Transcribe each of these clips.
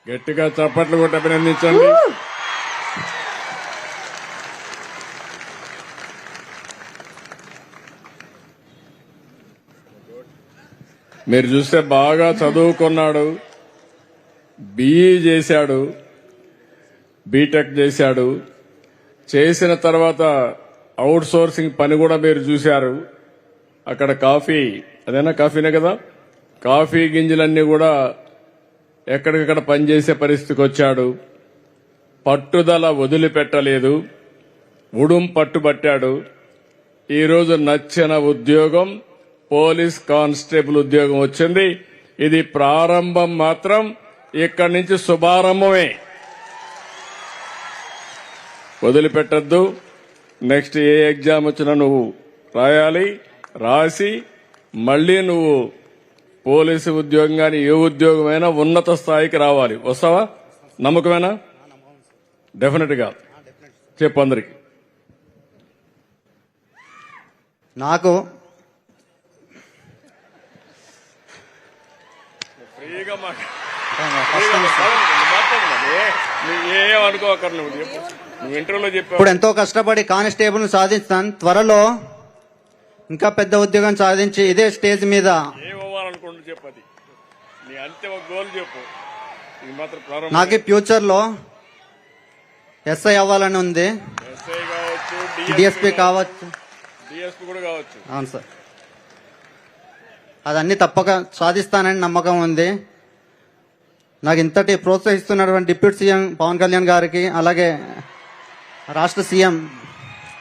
గట్టిగా చప్పట్లు కొట్టి అభినందించండి. మీరు చూస్తే బాగా చదువుకున్నాడు, బిఈ చేశాడు, బీటెక్ చేశాడు. చేసిన తర్వాత అవుట్ సోర్సింగ్ పని కూడా మీరు చూశారు. అక్కడ కాఫీ, అదేనా కాఫీనే కదా, కాఫీ గింజలన్నీ కూడా ఎక్కడికక్కడ పనిచేసే పరిస్థితికి వచ్చాడు. పట్టుదల వదిలిపెట్టలేదు, ఉడుం పట్టుబట్టాడు. ఈరోజు నచ్చిన ఉద్యోగం పోలీస్ కానిస్టేబుల్ ఉద్యోగం వచ్చింది. ఇది ప్రారంభం మాత్రం, ఇక్కడి నుంచి శుభారంభమే. వదిలిపెట్టద్దు. నెక్స్ట్ ఏ ఎగ్జామ్ వచ్చినా నువ్వు రాయాలి, రాసి మళ్లీ నువ్వు పోలీసు ఉద్యోగం కానీ ఏ ఉద్యోగమైనా ఉన్నత స్థాయికి రావాలి. వస్తావా? నమ్మకమేనా? డెఫినెట్ గా చెప్పు అందరికి. నాకు ఫ్రీగా ఏమనుకోకర్, నువ్వు ఇంటర్వ్యూలో చెప్పావు. ఇప్పుడు ఎంతో కష్టపడి కానిస్టేబుల్ సాధిస్తాను. త్వరలో ఇంకా పెద్ద ఉద్యోగం సాధించి ఇదే స్టేజ్ మీద ఏమవ్వాలనుకుంటూ చెప్పది నీ అంతిమ గోల్ చెప్పు. ఇది మాత్రం నాకు ఫ్యూచర్ లో ఎస్ఐ అవ్వాలని ఉంది. ఎస్ఐ కావచ్చు, డిఎస్పీ కావచ్చు, డిఎస్పీ కూడా కావచ్చు. అవును సార్, అదన్నీ తప్పక సాధిస్తానని నమ్మకం ఉంది. నాకు ఇంతటి ప్రోత్సహిస్తున్నటువంటి డిప్యూటీ సీఎం పవన్ కళ్యాణ్ గారికి, అలాగే రాష్ట్ర సీఎం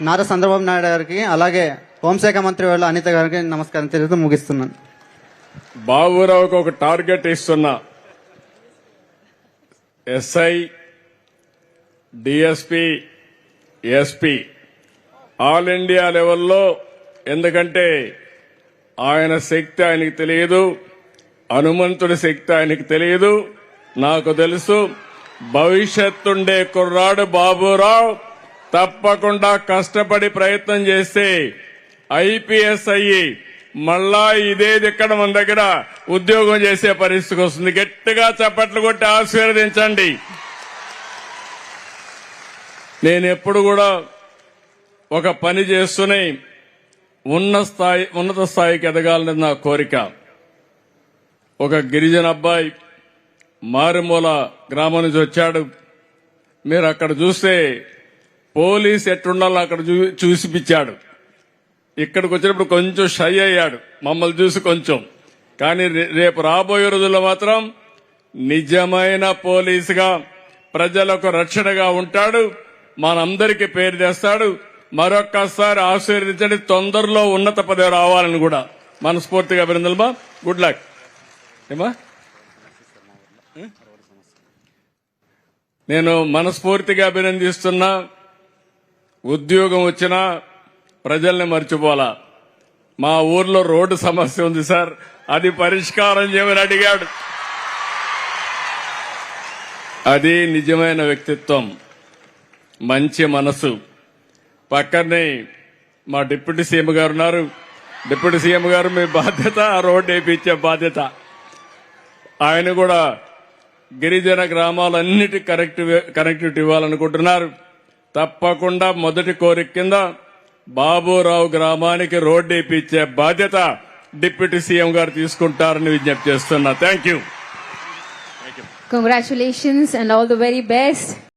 నారా చంద్రబాబు నాయుడు గారికి, అలాగే హోంశాఖ మంత్రి వాళ్ళ అనిత గారికి నమస్కారం తెలుస్తూ ముగిస్తున్నాను. బాబురావుకి ఒక టార్గెట్ ఇస్తున్నా. SI, DSP, SP all India లెవెల్లో. ఎందుకంటే ఆయన శక్తి ఆయనకి తెలియదు, హనుమంతుడి శక్తి ఆయనకి తెలియదు. నాకు తెలుసు. భవిష్యత్తుండే కుర్రాడు బాబురావు తప్పకుండా కష్టపడి ప్రయత్నం చేస్తే ఐపీఎస్ అయ్యి మళ్ళా ఇదే ఇక్కడ మన దగ్గర ఉద్యోగం చేసే పరిస్థితికి వస్తుంది. గట్టిగా చప్పట్లు కొట్టి ఆశీర్వదించండి. నేను ఎప్పుడు కూడా ఒక పని చేస్తూనే ఉన్నత స్థాయికి ఎదగాలని నా కోరిక. ఒక గిరిజన అబ్బాయి మారుమూల గ్రామం నుంచి వచ్చాడు. మీరు అక్కడ చూస్తే పోలీస్ ఎట్లుండాలో అక్కడ చూసిపిచ్చాడు. ఇక్కడికి వచ్చినప్పుడు కొంచెం షై అయ్యాడు మమ్మల్ని చూసి కొంచెం. కానీ రేపు రాబోయే రోజుల్లో మాత్రం నిజమైన పోలీసుగా ప్రజలకు రక్షణగా ఉంటాడు. మనందరికీ పేరు తెస్తాడు. మరొక్కసారి ఆశీర్వదించండి. తొందరలో ఉన్నత పదవి రావాలని కూడా మనస్ఫూర్తిగా అభినందనలు. Good luck. ఏమా నేను మనస్ఫూర్తిగా అభినందిస్తున్నా. ఉద్యోగం వచ్చినా ప్రజల్ని మర్చిపోలా. మా ఊర్లో రోడ్డు సమస్య ఉంది సార్, అది పరిష్కారం చేయమని అడిగాడు. అది నిజమైన వ్యక్తిత్వం, మంచి మనసు. పక్కనే మా డిప్యూటీ సీఎం గారు ఉన్నారు. డిప్యూటీ సీఎం గారు మీ బాధ్యత ఆ రోడ్డు వేయించే బాధ్యత. ఆయన కూడా గిరిజన గ్రామాలన్నిటి కనెక్టివిటీ ఇవ్వాలనుకుంటున్నారు. తప్పకుండా మొదటి కోరిక కింద బాబురావు గ్రామానికి రోడ్డు వేయించే బాధ్యత డిప్యూటీ సీఎం గారు తీసుకుంటారని విజ్ఞప్తి చేస్తున్నా. Thank you. Congratulations and all the very best.